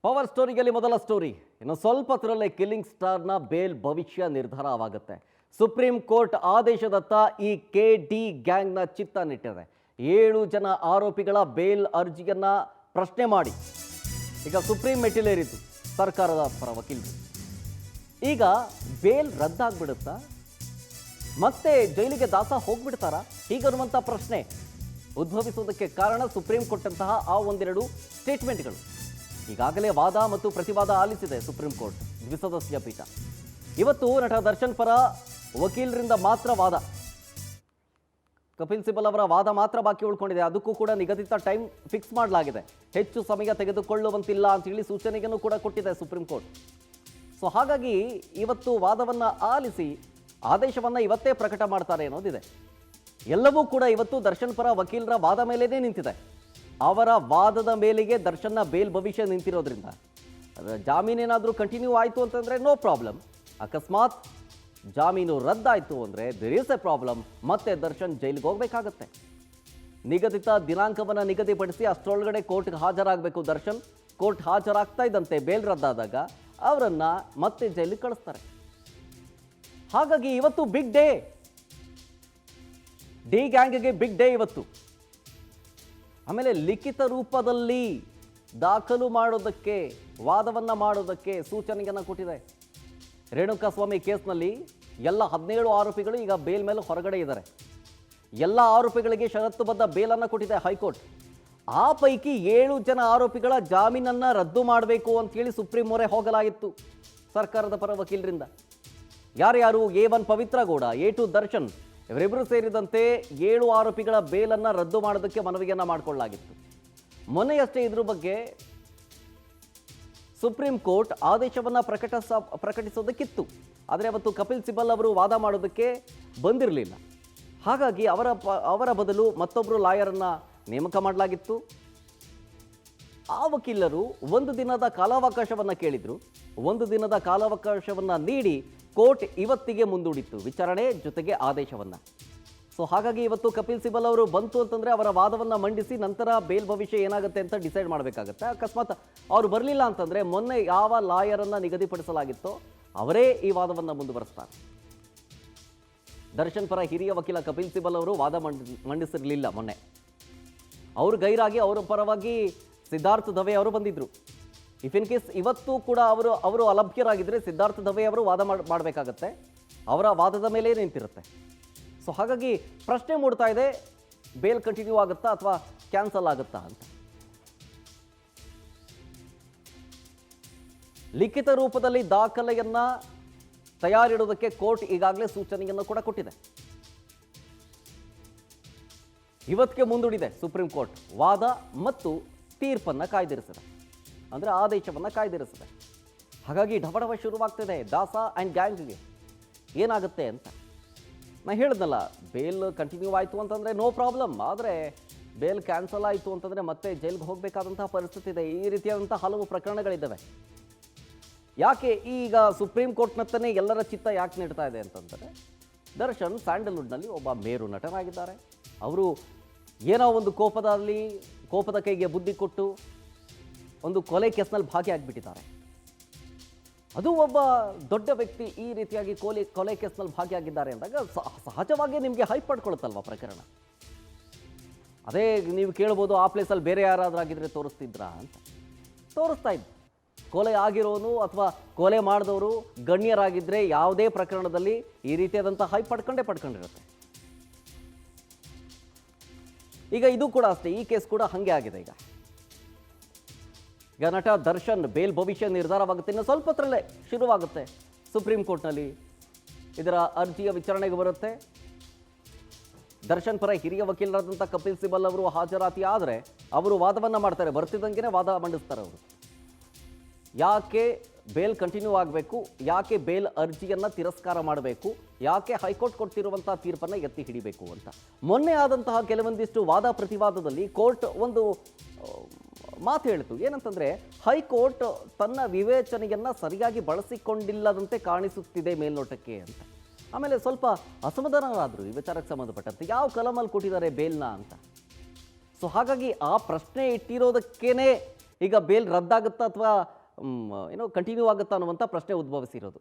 Power ಸ್ಟೋರಿಯಲ್ಲಿ ಮೊದಲ story ಇನ್ನು ಸ್ವಲ್ಪ ಹೊತ್ತರಲ್ಲೇ ಕಿಲ್ಲಿಂಗ್ ಸ್ಟಾರ್ನ ಬೇಲ್ ಭವಿಷ್ಯ ನಿರ್ಧಾರವಾಗುತ್ತೆ. ಸುಪ್ರೀಂ ಕೋರ್ಟ್ ಆದೇಶದತ್ತ ಈ KD ಗ್ಯಾಂಗ್ನ ಚಿತ್ತ ನೆಟ್ಟಿದೆ. 7 ಜನ ಆರೋಪಿಗಳ ಬೇಲ್ ಅರ್ಜಿಯನ್ನ ಪ್ರಶ್ನೆ ಮಾಡಿ ಈಗ ಸುಪ್ರೀಂ ಮೆಟ್ಟಿಲೇರಿತು ಸರ್ಕಾರದ ಪರ ವಕೀಲರು. ಈಗ ಬೇಲ್ ರದ್ದಾಗ್ಬಿಡುತ್ತಾ, ಮತ್ತೆ ಜೈಲಿಗೆ ದಾಸ ಹೋಗ್ಬಿಡ್ತಾರಾ ಹೀಗನ್ನುವಂಥ ಪ್ರಶ್ನೆ ಉದ್ಭವಿಸುವುದಕ್ಕೆ ಕಾರಣ ಸುಪ್ರೀಂ ಕೊಟ್ಟಂತಹ ಆ ಒಂದೆರಡು ಸ್ಟೇಟ್ಮೆಂಟ್ಗಳು. ಈಗಾಗಲೇ ವಾದ ಮತ್ತು ಪ್ರತಿವಾದ ಆಲಿಸಿದೆ ಸುಪ್ರೀಂ ಕೋರ್ಟ್ ದ್ವಿಸದಸ್ಯ ಪೀಠ. ಇವತ್ತು ನಟ ದರ್ಶನ್ ಪರ ವಕೀಲರಿಂದ ಮಾತ್ರ ವಾದ, ಕಪಿಲ್ ಸಿಬಲ್ ಅವರ ವಾದ ಮಾತ್ರ ಬಾಕಿ ಉಳ್ಕೊಂಡಿದೆ. ಅದಕ್ಕೂ ಕೂಡ ನಿಗದಿತ ಟೈಮ್ ಫಿಕ್ಸ್ ಮಾಡಲಾಗಿದೆ. ಹೆಚ್ಚು ಸಮಯ ತೆಗೆದುಕೊಳ್ಳುವಂತಿಲ್ಲ ಅಂತೇಳಿ ಸೂಚನೆಯನ್ನು ಕೂಡ ಕೊಟ್ಟಿದೆ ಸುಪ್ರೀಂ ಕೋರ್ಟ್. ಸೊ ಹಾಗಾಗಿ ಇವತ್ತು ವಾದವನ್ನು ಆಲಿಸಿ ಆದೇಶವನ್ನು ಇವತ್ತೇ ಪ್ರಕಟ ಮಾಡ್ತಾರೆ ಅನ್ನೋದಿದೆ. ಎಲ್ಲವೂ ಕೂಡ ಇವತ್ತು ದರ್ಶನ್ ಪರ ವಕೀಲರ ವಾದ ಮೇಲೇನೇ ನಿಂತಿದೆ. ಅವರ ವಾದದ ಮೇಲೆಗೆ ದರ್ಶನ್ನ ಬೇಲ್ ಭವಿಷ್ಯ ನಿಂತಿರೋದ್ರಿಂದ ಜಾಮೀನೇನಾದರೂ ಕಂಟಿನ್ಯೂ ಆಯಿತು ಅಂತಂದರೆ ನೋ ಪ್ರಾಬ್ಲಮ್. ಅಕಸ್ಮಾತ್ ಜಾಮೀನು ರದ್ದಾಯಿತು ಅಂದರೆ ದೇರ್ ಈಸ್ ಎ ಪ್ರಾಬ್ಲಮ್. ಮತ್ತೆ ದರ್ಶನ್ ಜೈಲಿಗೆ ಹೋಗಬೇಕಾಗತ್ತೆ. ನಿಗದಿತ ದಿನಾಂಕವನ್ನು ನಿಗದಿಪಡಿಸಿ ಅಷ್ಟರೊಳಗಡೆ ಕೋರ್ಟ್ಗೆ ಹಾಜರಾಗಬೇಕು ದರ್ಶನ್. ಕೋರ್ಟ್ ಹಾಜರಾಗ್ತಾ ಇದ್ದಂತೆ ಬೇಲ್ ರದ್ದಾದಾಗ ಅವರನ್ನು ಮತ್ತೆ ಜೈಲಿಗೆ ಕಳಿಸ್ತಾರೆ. ಹಾಗಾಗಿ ಇವತ್ತು ಬಿಗ್ ಡೇ, ಡಿ ಗ್ಯಾಂಗ್ಗೆ ಬಿಗ್ ಡೇ ಇವತ್ತು. ಆಮೇಲೆ ಲಿಖಿತ ರೂಪದಲ್ಲಿ ದಾಖಲು ಮಾಡೋದಕ್ಕೆ, ವಾದವನ್ನು ಮಾಡೋದಕ್ಕೆ ಸೂಚನೆಯನ್ನು ಕೊಟ್ಟಿದೆ. ರೇಣುಕಾಸ್ವಾಮಿ ಕೇಸ್ನಲ್ಲಿ ಎಲ್ಲ 17 ಆರೋಪಿಗಳು ಈಗ ಬೇಲ್ ಮೇಲೆ ಹೊರಗಡೆ ಇದ್ದಾರೆ. ಎಲ್ಲ ಆರೋಪಿಗಳಿಗೆ ಷರತ್ತುಬದ್ಧ ಬೇಲನ್ನು ಕೊಟ್ಟಿದೆ ಹೈಕೋರ್ಟ್. ಆ ಪೈಕಿ 7 ಜನ ಆರೋಪಿಗಳ ಜಾಮೀನನ್ನು ರದ್ದು ಮಾಡಬೇಕು ಅಂತೇಳಿ ಸುಪ್ರೀಂ ಮೊರೆ ಹೋಗಲಾಗಿತ್ತು ಸರ್ಕಾರದ ಪರ ವಕೀಲರಿಂದ. ಯಾರ್ಯಾರು? A1 ಪವಿತ್ರ ಗೌಡ, A2 ದರ್ಶನ್, ಇವರಿಬ್ಬರು ಸೇರಿದಂತೆ 7 ಆರೋಪಿಗಳ ಬೇಲನ್ನು ರದ್ದು ಮಾಡೋದಕ್ಕೆ ಮನವಿಯನ್ನು ಮಾಡಿಕೊಳ್ಳಲಾಗಿತ್ತು. ಮೊನ್ನೆಯಷ್ಟೇ ಇದ್ರ ಬಗ್ಗೆ ಸುಪ್ರೀಂ ಕೋರ್ಟ್ ಆದೇಶವನ್ನು ಪ್ರಕಟಿಸೋದಕ್ಕಿತ್ತು. ಆದರೆ ಅವತ್ತು ಕಪಿಲ್ ಸಿಬಲ್ ಅವರು ವಾದ ಮಾಡೋದಕ್ಕೆ ಬಂದಿರಲಿಲ್ಲ. ಹಾಗಾಗಿ ಅವರ ಬದಲು ಮತ್ತೊಬ್ಬರು ಲಾಯರನ್ನು ನೇಮಕ ಮಾಡಲಾಗಿತ್ತು. ಆ ವಕೀಲರು 1 ದಿನದ ಕಾಲಾವಕಾಶವನ್ನು ಕೇಳಿದರು. 1 ದಿನದ ಕಾಲಾವಕಾಶವನ್ನು ನೀಡಿ ಕೋರ್ಟ್ ಇವತ್ತಿಗೆ ಮುಂದೂಡಿತ್ತು ವಿಚಾರಣೆ ಜೊತೆಗೆ ಆದೇಶವನ್ನು. ಸೊ ಹಾಗಾಗಿ ಇವತ್ತು ಕಪಿಲ್ ಸಿಬಲ್ ಅವರು ಬಂತು ಅಂತಂದರೆ ಅವರ ವಾದವನ್ನು ಮಂಡಿಸಿ ನಂತರ ಬೇಲ್ ಭವಿಷ್ಯ ಏನಾಗುತ್ತೆ ಅಂತ ಡಿಸೈಡ್ ಮಾಡಬೇಕಾಗತ್ತೆ. ಅಕಸ್ಮಾತ್ ಅವರು ಬರಲಿಲ್ಲ ಅಂತಂದರೆ ಮೊನ್ನೆ ಯಾವ ಲಾಯರನ್ನು ನಿಗದಿಪಡಿಸಲಾಗಿತ್ತೋ ಅವರೇ ಈ ವಾದವನ್ನು ಮುಂದುವರಿಸ್ತಾರೆ. ದರ್ಶನ್ ಪರ ಹಿರಿಯ ವಕೀಲ ಕಪಿಲ್ ಸಿಬಲ್ ಅವರು ವಾದ ಮಂಡಿಸಿರಲಿಲ್ಲ ಮೊನ್ನೆ. ಅವರು ಗೈರಾಗಿ ಅವರ ಪರವಾಗಿ ಸಿದ್ಧಾರ್ಥ್ ದವೆ ಅವರು ಬಂದಿದ್ದರು. ಇಫ್ ಇನ್ ಕೇಸ್ ಇವತ್ತು ಕೂಡ ಅವರು ಅಲಭ್ಯರಾಗಿದ್ದರೆ ಸಿದ್ಧಾರ್ಥ್ ದವೆ ಅವರು ವಾದ ಮಾಡಬೇಕಾಗತ್ತೆ. ಅವರ ವಾದದ ಮೇಲೆ ನಿಂತಿರುತ್ತೆ. ಸೊ ಹಾಗಾಗಿ ಪ್ರಶ್ನೆ ಮೂಡ್ತಾ ಇದೆ, ಬೇಲ್ ಕಂಟಿನ್ಯೂ ಆಗುತ್ತಾ ಅಥವಾ ಕ್ಯಾನ್ಸಲ್ ಆಗುತ್ತಾ ಅಂತ. ಲಿಖಿತ ರೂಪದಲ್ಲಿ ದಾಖಲೆಯನ್ನು ತಯಾರಿಡುವುದಕ್ಕೆ ಕೋರ್ಟ್ ಈಗಾಗಲೇ ಸೂಚನೆಯನ್ನು ಕೂಡ ಕೊಟ್ಟಿದೆ. ಇವತ್ತಿಗೆ ಮುಂದೂಡಿದೆ ಸುಪ್ರೀಂ ಕೋರ್ಟ್. ವಾದ ಮತ್ತು ತೀರ್ಪನ್ನು ಕಾಯ್ದಿರಿಸಿದೆ, ಅಂದರೆ ಆದೇಶವನ್ನು ಕಾಯ್ದಿರಿಸಿದೆ. ಹಾಗಾಗಿ ಢವಢವ ಶುರುವಾಗ್ತಿದೆ ದಾಸ ಆ್ಯಂಡ್ ಗ್ಯಾಂಗ್ಗೆ ಏನಾಗುತ್ತೆ ಅಂತ. ನಾನು ಹೇಳಿದ್ನಲ್ಲ, ಬೇಲ್ ಕಂಟಿನ್ಯೂ ಆಯಿತು ಅಂತಂದರೆ ನೋ ಪ್ರಾಬ್ಲಮ್. ಆದರೆ ಬೇಲ್ ಕ್ಯಾನ್ಸಲ್ ಆಯಿತು ಅಂತಂದರೆ ಮತ್ತೆ ಜೈಲಿಗೆ ಹೋಗಬೇಕಾದಂತಹ ಪರಿಸ್ಥಿತಿ ಇದೆ. ಈ ರೀತಿಯಾದಂಥ ಹಲವು ಪ್ರಕರಣಗಳಿದ್ದಾವೆ. ಯಾಕೆ ಈಗ ಸುಪ್ರೀಂ ಕೋರ್ಟ್ನತ್ತನೇ ಎಲ್ಲರ ಚಿತ್ತ ಯಾಕೆ ನೀಡ್ತಾ ಇದೆ ಅಂತಂದರೆ, ದರ್ಶನ್ ಸ್ಯಾಂಡಲ್ವುಡ್ನಲ್ಲಿ ಒಬ್ಬ ಮೇರು ನಟನಾಗಿದ್ದಾರೆ. ಅವರು ಏನೋ ಒಂದು ಕೋಪದ ಕೈಗೆ ಬುದ್ಧಿ ಕೊಟ್ಟು ಒಂದು ಕೊಲೆ ಕೇಸ್ನಲ್ಲಿ ಭಾಗಿಯಾಗಿಬಿಟ್ಟಿದ್ದಾರೆ. ಅದು ಒಬ್ಬ ದೊಡ್ಡ ವ್ಯಕ್ತಿ ಈ ರೀತಿಯಾಗಿ ಕೊಲೆ ಕೇಸ್ನಲ್ಲಿ ಭಾಗಿಯಾಗಿದ್ದಾರೆ ಅಂದಾಗ ಸಹಜವಾಗಿ ನಿಮಗೆ ಹೈಪ್ ಪಡ್ಕೊಳುತ್ತಲ್ವ ಪ್ರಕರಣ. ಅದೇ ನೀವು ಕೇಳ್ಬೋದು, ಆ ಪ್ಲೇಸಲ್ಲಿ ಬೇರೆ ಯಾರಾದರೂ ಆಗಿದ್ರೆ ತೋರಿಸ್ತಿದ್ರಾ ಅಂತ. ತೋರಿಸ್ತಾ ಇದ್ದು. ಕೊಲೆ ಆಗಿರೋನು ಅಥವಾ ಕೊಲೆ ಮಾಡಿದವರು ಗಣ್ಯರಾಗಿದ್ದರೆ ಯಾವುದೇ ಪ್ರಕರಣದಲ್ಲಿ ಈ ರೀತಿಯಾದಂಥ ಹೈಪ್ ಪಡ್ಕೊಂಡಿರುತ್ತೆ. ಈಗ ಇದು ಕೂಡ ಅಷ್ಟೇ, ಈ ಕೇಸ್ ಕೂಡ ಹಾಗೆ ಆಗಿದೆ. ಈಗ ನಟ ದರ್ಶನ್ ಬೇಲ್ ಭವಿಷ್ಯ ನಿರ್ಧಾರವಾಗುತ್ತೆ. ಇನ್ನು ಸ್ವಲ್ಪ ಹೊತ್ತರಲ್ಲೇ ಶುರುವಾಗುತ್ತೆ ಸುಪ್ರೀಂ ಕೋರ್ಟ್ನಲ್ಲಿ. ಇದರ ಅರ್ಜಿಯ ವಿಚಾರಣೆಗೆ ಬರುತ್ತೆ. ದರ್ಶನ್ ಪರ ಹಿರಿಯ ವಕೀಲರಾದಂಥ ಕಪಿಲ್ ಸಿಬಲ್ ಅವರು ಹಾಜರಾತಿ ಆದರೆ ಅವರು ವಾದವನ್ನು ಮಾಡ್ತಾರೆ. ಬರ್ತಿದ್ದಂಗೆ ವಾದ ಮಂಡಿಸ್ತಾರೆ ಅವರು. ಯಾಕೆ ಬೇಲ್ ಕಂಟಿನ್ಯೂ ಆಗಬೇಕು, ಯಾಕೆ ಬೇಲ್ ಅರ್ಜಿಯನ್ನು ತಿರಸ್ಕಾರ ಮಾಡಬೇಕು, ಯಾಕೆ ಹೈಕೋರ್ಟ್ ಕೊಡ್ತಿರುವಂಥ ತೀರ್ಪನ್ನು ಎತ್ತಿ ಹಿಡಿಬೇಕು ಅಂತ. ಮೊನ್ನೆ ಆದಂತಹ ಕೆಲವೊಂದಿಷ್ಟು ವಾದ ಪ್ರತಿವಾದದಲ್ಲಿ ಕೋರ್ಟ್ ಒಂದು ಮಾತು ಹೇಳಿತು. ಏನಂತಂದರೆ, ಹೈಕೋರ್ಟ್ ತನ್ನ ವಿವೇಚನೆಯನ್ನು ಸರಿಯಾಗಿ ಬಳಸಿಕೊಂಡಿಲ್ಲದಂತೆ ಕಾಣಿಸುತ್ತಿದೆ ಮೇಲ್ನೋಟಕ್ಕೆ ಅಂತ. ಆಮೇಲೆ ಸ್ವಲ್ಪ ಅಸಮಾಧಾನರಾದರು ಈ ವಿಚಾರಕ್ಕೆ ಸಂಬಂಧಪಟ್ಟಂತೆ. ಯಾವ ಕಲಮಲ್ಲಿ ಕೊಟ್ಟಿದ್ದಾರೆ ಬೇಲ್ನ ಅಂತ. ಸೊ ಹಾಗಾಗಿ ಆ ಪ್ರಶ್ನೆ ಇಟ್ಟಿರೋದಕ್ಕೇ ಈಗ ಬೇಲ್ ರದ್ದಾಗುತ್ತಾ ಅಥವಾ ಏನೋ ಕಂಟಿನ್ಯೂ ಆಗುತ್ತಾ ಅನ್ನುವಂಥ ಪ್ರಶ್ನೆ ಉದ್ಭವಿಸಿರೋದು.